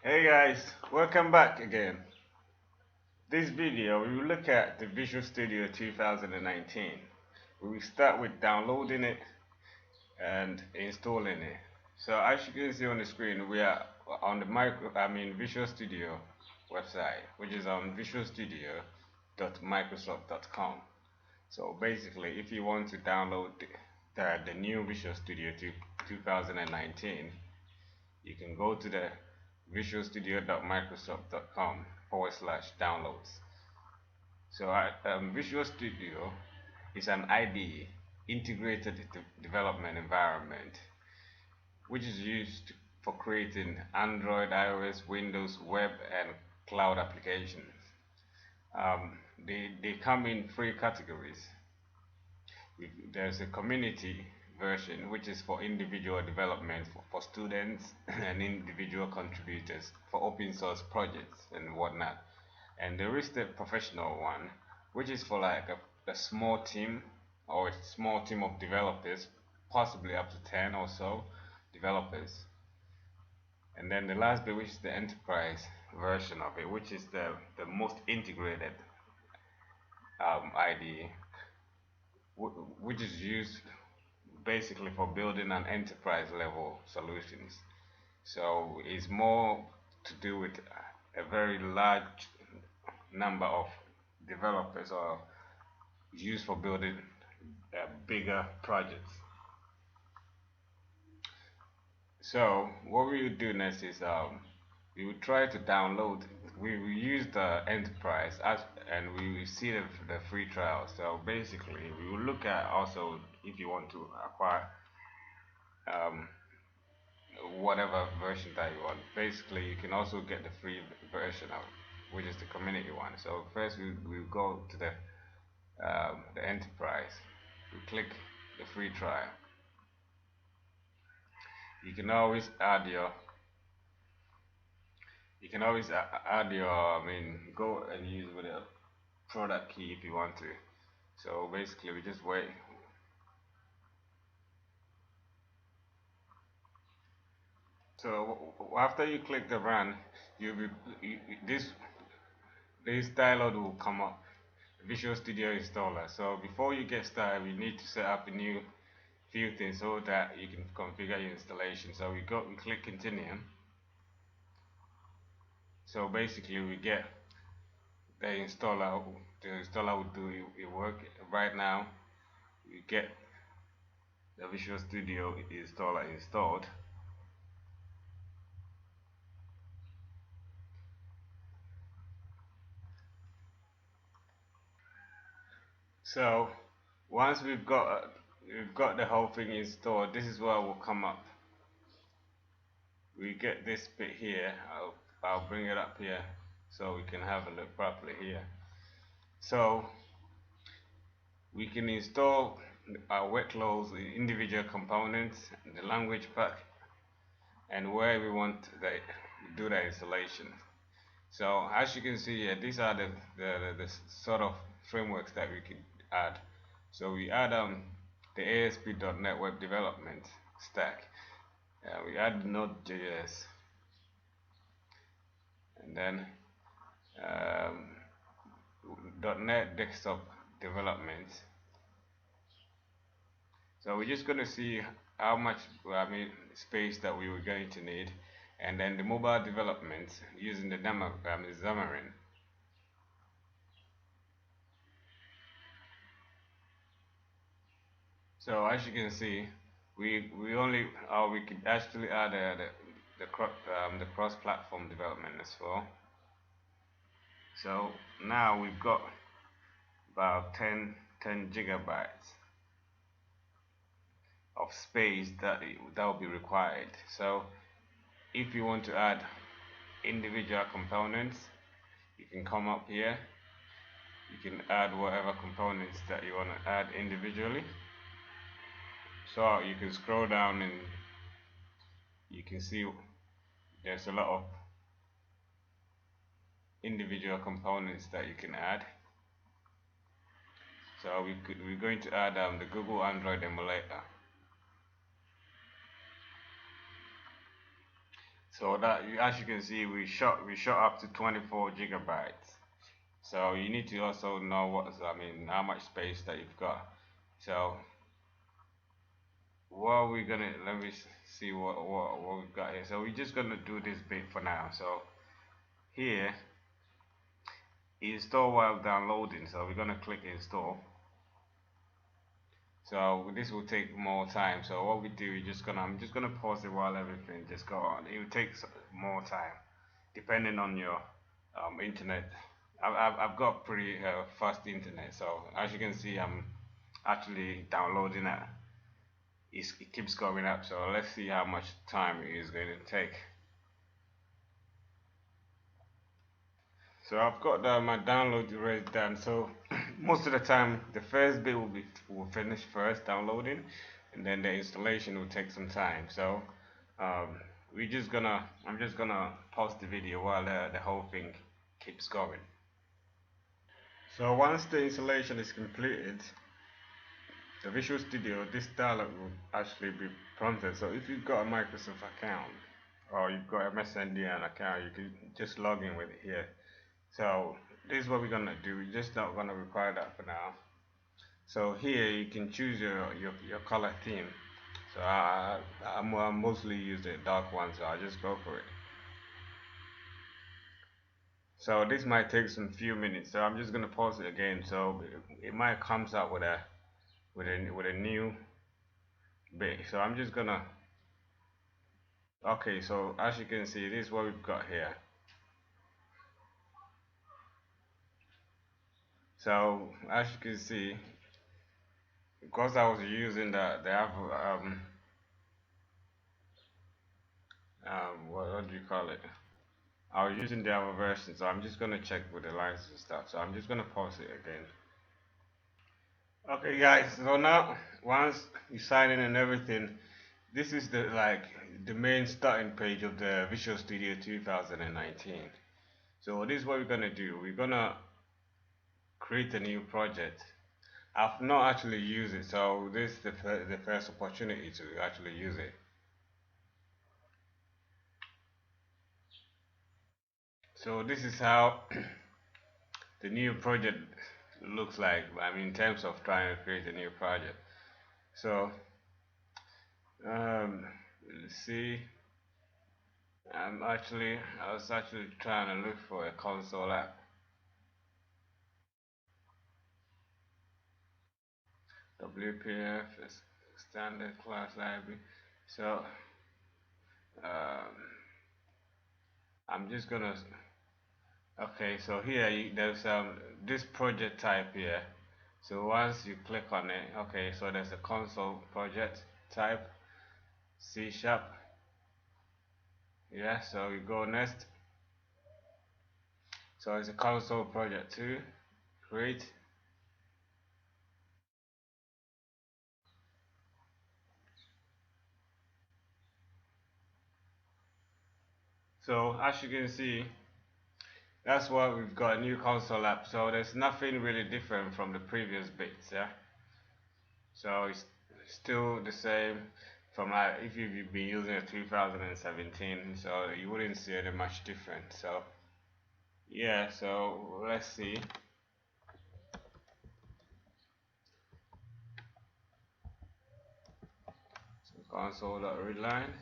Hey guys, welcome back again. This video we will look at the Visual Studio 2019. We will start with downloading it and installing it. So as you can see on the screen, we are on the Visual Studio website, which is on visualstudio.microsoft.com. So basically, if you want to download the new Visual Studio 2019, you can go to the visualstudio.microsoft.com/downloads. So Visual Studio is an IDE, integrated development environment, which is used for creating Android, iOS, Windows, web, and cloud applications. They come in three categories. There's a community version, which is for individual development for students and individual contributors for open source projects and whatnot. And there is the professional one, which is for like a small team or a small team of developers, possibly up to 10 or so developers. And then the last bit, which is the enterprise version of it, which is the most integrated IDE, which is used basically for building an enterprise level solutions. So it's more to do with a very large number of developers or used for building bigger projects. So what we would do next is we will try to download. We will use the enterprise and we will see the free trial. So basically, we will look at also if you want to acquire um, whatever version that you want. Basically, you can also get the free version of, which is the community one. So first, we go to the enterprise. We click the free trial. You can always add your go and use with a product key if you want to. So basically, we just wait. So after you click the run, this dialog will come up, Visual Studio installer. So before you get started, we need to set up a new few things so that you can configure your installation. So we click continue. So basically, we get the installer. The installer will do it work right now. We get the Visual Studio installer installed. So once we've got the whole thing installed, this is what will come up. We get this bit here. I'll bring it up here so we can have a look properly here. So we can install our workloads, the individual components, the language pack, and where we want to do the installation. So as you can see here, these are the sort of frameworks that we could add. So we add the ASP.NET Web Development stack. We add Node.js, and then .NET Desktop Development. So we're just going to see how much space that we were going to need, and then the mobile development using the Xamarin. So as you can see, we could actually add the cross-platform development as well. So now we've got about 10 gigabytes of space that will be required. So if you want to add individual components, you can come up here. You can add whatever components that you want to add individually. So you can scroll down and you can see there's a lot of individual components that you can add. So we're going to add the Google Android emulator. So that, as you can see, we shot up to 24 gigabytes. So you need to also know how much space that you've got. So what we're gonna let me see what we've got here. So we're just gonna do this bit for now. So here, install while downloading. So we're gonna click install. So this will take more time. So what we do, I'm just gonna pause it while everything just go on. It will take more time, depending on your internet. I've got pretty fast internet, so as you can see, I'm actually downloading it. It keeps going up. So let's see how much time it is going to take. So I've got my download already done. So most of the time, the first bit will finish first downloading, and then the installation will take some time. So um, I'm just gonna pause the video while the whole thing keeps going. So once the installation is completed, the Visual Studio, this dialog will actually be prompted. So if you've got a Microsoft account or you've got a MSNDN account, you can just log in with it here. So this is what we're gonna do. We're just not gonna require that for now. So here you can choose your color theme. So I mostly use the dark one, so I'll just go for it. So this might take some few minutes. So I'm just gonna pause it again. So it might comes out with a new bit. So I'm just gonna. Okay, so as you can see, this is what we've got here. So as you can see, because I was using what do you call it? I was using the other version, so I'm just gonna check with the lines and stuff. So I'm just gonna pause it again. Okay, guys. So now, once you sign in and everything, this is the main starting page of the Visual Studio 2019. So this is what we're gonna do. We're gonna create a new project. I've not actually used it, so this is the first opportunity to actually use it. So this is how the new project looks like. I mean, in terms of trying to create a new project. So let's see. I was actually trying to look for a console app. WPF is standard class library. So um, I'm just gonna. Okay, so here there's this project type here. So once you click on it, okay, so there's a console project type, C sharp. Yeah, so you go next. So it's a console project 2, create. So as you can see, that's what we've got, a new console app. So there's nothing really different from the previous bits, yeah. So it's still the same from if you've been using a 2017, so you wouldn't see any much different. So yeah, so let's see. So console.readline.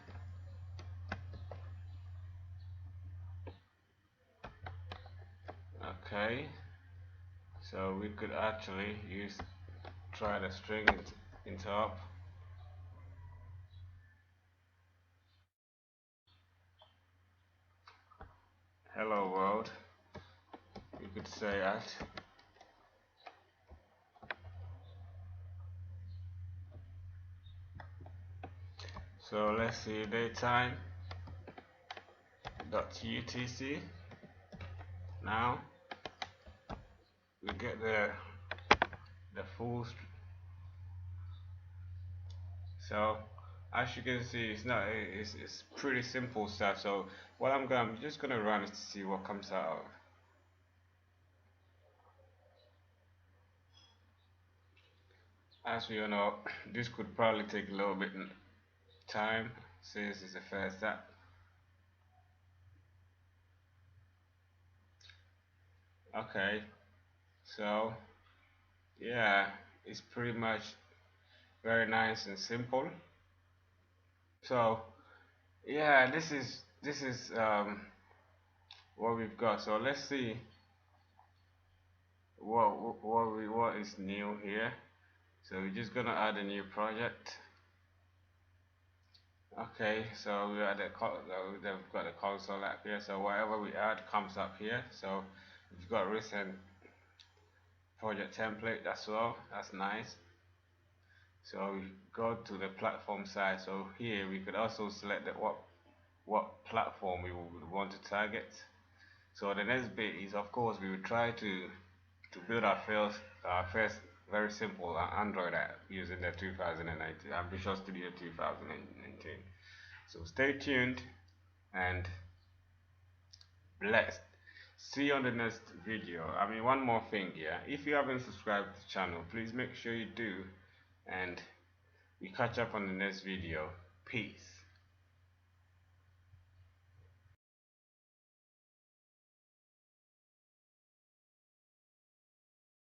Okay, so we could actually try the string interop. Hello world, you could say that. So let's see, daytime .utc. Now we get the full. So as you can see, it's pretty simple stuff. So what I'm just gonna run is to see what comes out. As we all know, this could probably take a little bit time since it's the first step. Okay, so yeah, it's pretty much very nice and simple. So yeah, this is what we've got. So let's see what is new here. So we're just gonna add a new project. Okay, so they've got the console app here. So whatever we add comes up here. So we've got recent project template as well. That's nice. So we go to the platform side. So here we could also select what platform we would want to target. So the next bit is, of course, we would try to build our first very simple Android app using the 2019 Visual Studio 2019. So stay tuned and blessed. See you on the next video. I mean, one more thing here. If you haven't subscribed to the channel, please make sure you do. And we catch up on the next video. Peace.